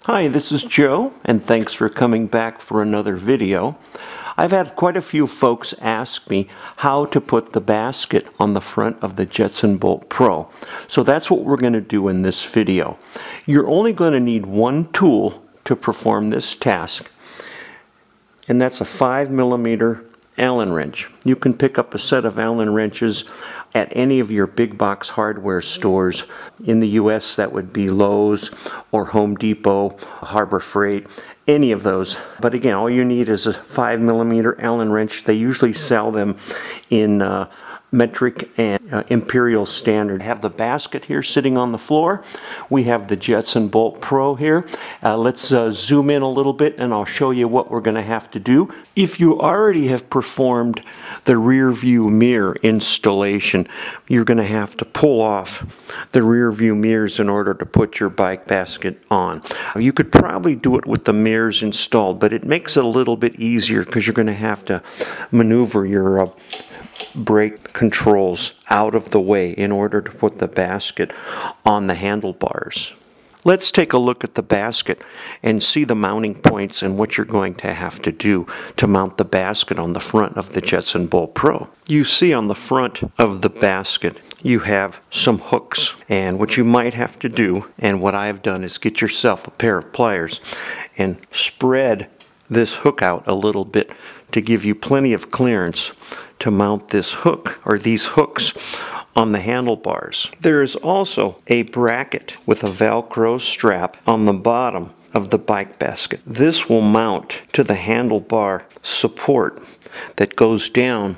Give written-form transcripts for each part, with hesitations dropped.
Hi, this is Joe, and thanks for coming back for another video. I've had quite a few folks ask me how to put the basket on the front of the Jetson Bolt Pro. So that's what we're going to do in this video. You're only going to need one tool to perform this task, and that's a 5mm Allen wrench. You can pick up a set of Allen wrenches at any of your big box hardware stores. In the US, that would be Lowe's or Home Depot, Harbor Freight, any of those. But again, all you need is a 5mm Allen wrench. They usually sell them in metric and imperial standard. Have the basket here sitting on the floor. We have the Jetson Bolt Pro here. Let's zoom in a little bit and I'll show you what we're going to have to do. If you already have performed the rear view mirror installation, you're going to have to pull off the rear view mirrors in order to put your bike basket on. You could probably do it with the mirrors installed, but it makes it a little bit easier because you're going to have to maneuver your brake controls out of the way in order to put the basket on the handlebars. Let's take a look at the basket and see the mounting points and what you're going to have to do to mount the basket on the front of the Jetson Bolt Pro. You see on the front of the basket you have some hooks, and what you might have to do, and what I've done, is get yourself a pair of pliers and spread this hook out a little bit to give you plenty of clearance to mount this hook or these hooks on the handlebars. There is also a bracket with a Velcro strap on the bottom of the bike basket. This will mount to the handlebar support that goes down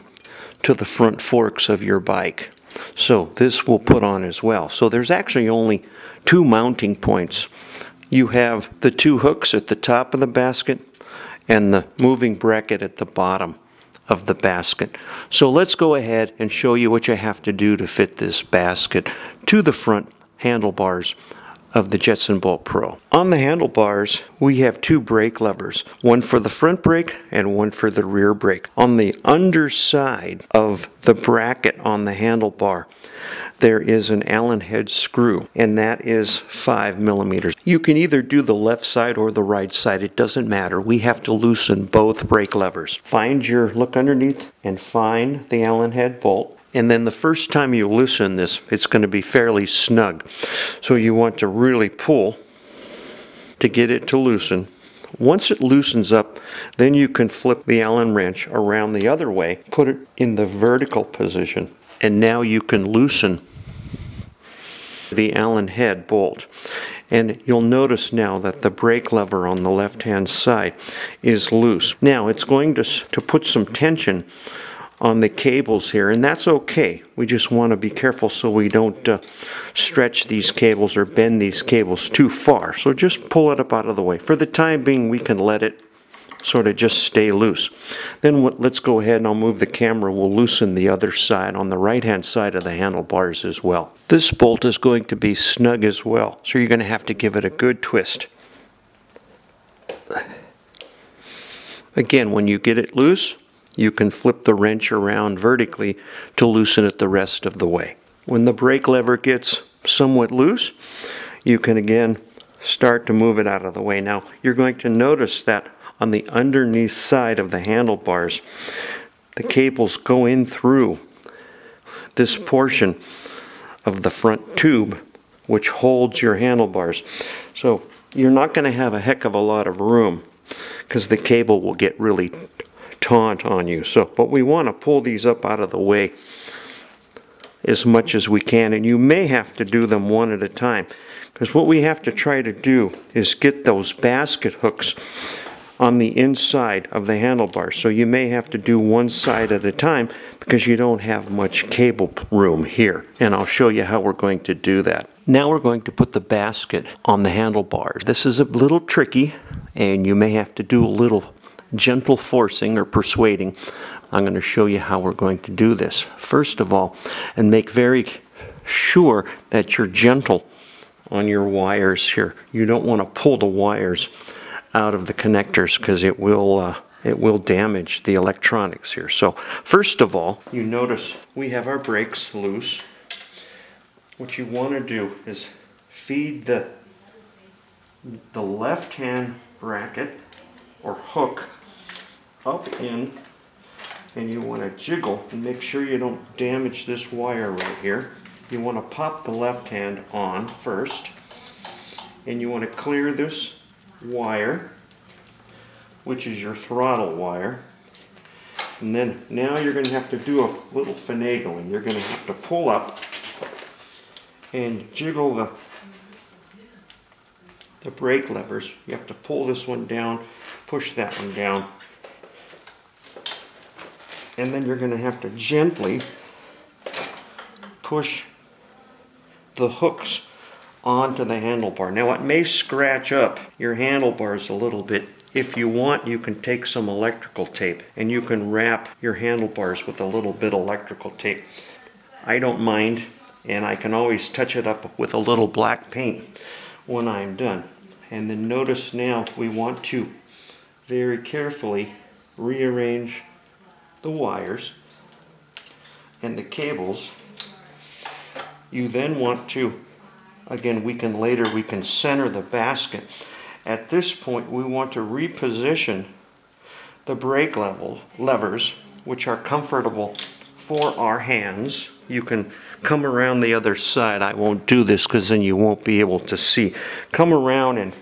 to the front forks of your bike. So this will put on as well. So there's actually only two mounting points. You have the two hooks at the top of the basket and the moving bracket at the bottom of the basket. So let's go ahead and show you what you have to do to fit this basket to the front handlebars of the Jetson Bolt Pro. On the handlebars, we have two brake levers, one for the front brake and one for the rear brake. On the underside of the bracket on the handlebar, there is an Allen head screw, and that is 5mm. You can either do the left side or the right side. It doesn't matter. We have to loosen both brake levers. Look underneath and find the Allen head bolt. And then the first time you loosen this, it's going to be fairly snug. So you want to really pull to get it to loosen. Once it loosens up, then you can flip the Allen wrench around the other way, put it in the vertical position, and now you can loosen the Allen head bolt. And you'll notice now that the brake lever on the left-hand side is loose. Now it's going to put some tension on the cables here, and that's okay. We just want to be careful so we don't stretch these cables or bend these cables too far. So just pull it up out of the way. For the time being, we can let it sort of just stay loose. Then let's go ahead and I'll move the camera. We'll loosen the other side on the right-hand side of the handlebars as well. This bolt is going to be snug as well, so you're going to have to give it a good twist. Again, when you get it loose, you can flip the wrench around vertically to loosen it the rest of the way. When the brake lever gets somewhat loose, you can again start to move it out of the way. Now, you're going to notice that on the underneath side of the handlebars, the cables go in through this portion of the front tube which holds your handlebars. So you're not going to have a heck of a lot of room because the cable will get really taut on you. But we want to pull these up out of the way as much as we can, and you may have to do them one at a time, because what we have to try to do is get those basket hooks on the inside of the handlebars. So you may have to do one side at a time because you don't have much cable room here, and I'll show you how we're going to do that. Now we're going to put the basket on the handlebars. This is a little tricky, and you may have to do a little gentle forcing or persuading. I'm going to show you how we're going to do this. First of all, and make very sure that you're gentle on your wires here. You don't want to pull the wires out of the connectors because it will damage the electronics here. So first of all, you notice we have our brakes loose. What you want to do is feed the the left-hand bracket or hook up in, and you want to jiggle and make sure you don't damage this wire right here. You want to pop the left hand on first, and you want to clear this wire, which is your throttle wire. And then now you're going to have to do a little finagling. You're going to have to pull up and jiggle the brake levers. You have to pull this one down, push that one down, and then you're going to have to gently push the hooks onto the handlebar. Now it may scratch up your handlebars a little bit. If you want, you can take some electrical tape and you can wrap your handlebars with a little bit of electrical tape. I don't mind, and I can always touch it up with a little black paint when I'm done. And then notice now we want to very carefully rearrange the wires and the cables. You then want to, again, we can center the basket. At this point we want to reposition the brake levers, which are comfortable for our hands. You can come around the other side. I won't do this because then you won't be able to see. Come around and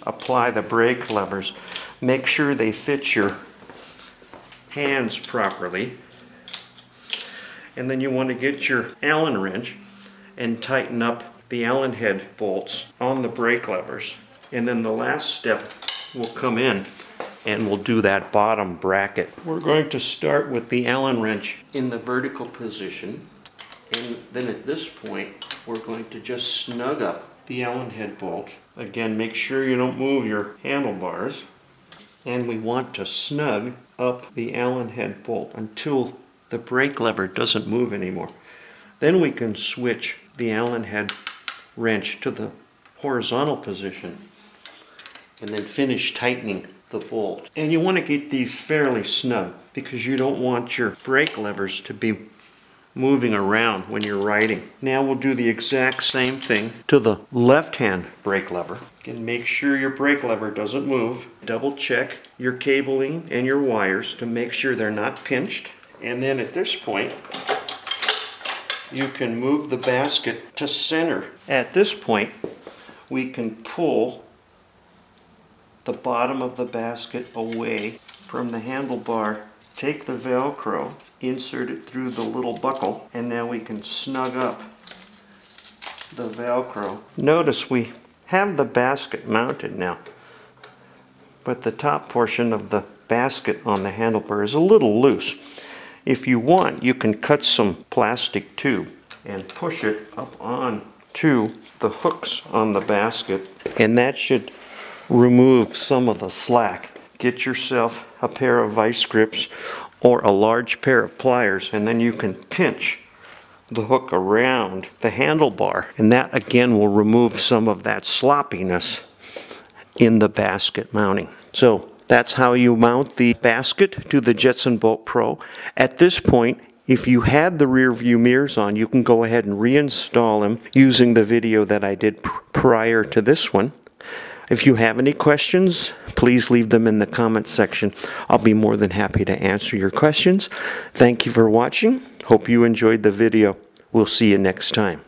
apply the brake levers. Make sure they fit your hands properly. And then you want to get your Allen wrench and tighten up the Allen head bolts on the brake levers. And then the last step will come in and we'll do that bottom bracket. We're going to start with the Allen wrench in the vertical position, and then at this point we're going to just snug up the Allen head bolt. Again, make sure you don't move your handlebars, and we want to snug up the Allen head bolt until the brake lever doesn't move anymore. Then we can switch the Allen head wrench to the horizontal position and then finish tightening the bolt. And you want to get these fairly snug because you don't want your brake levers to be moving around when you're riding. Now we'll do the exact same thing to the left-hand brake lever. And make sure your brake lever doesn't move. Double check your cabling and your wires to make sure they're not pinched. And then at this point, you can move the basket to center. At this point, we can pull the bottom of the basket away from the handlebar. Take the Velcro, insert it through the little buckle, and now we can snug up the Velcro. Notice we have the basket mounted now, but the top portion of the basket on the handlebar is a little loose. If you want, you can cut some plastic tube and push it up on to the hooks on the basket, and that should remove some of the slack. Get yourself a pair of vice grips or a large pair of pliers, and then you can pinch the hook around the handlebar, and that again will remove some of that sloppiness in the basket mounting. So that's how you mount the basket to the Jetson Bolt Pro. At this point, if you had the rear view mirrors on, you can go ahead and reinstall them using the video that I did prior to this one. If you have any questions, please leave them in the comments section. I'll be more than happy to answer your questions. Thank you for watching. Hope you enjoyed the video. We'll see you next time.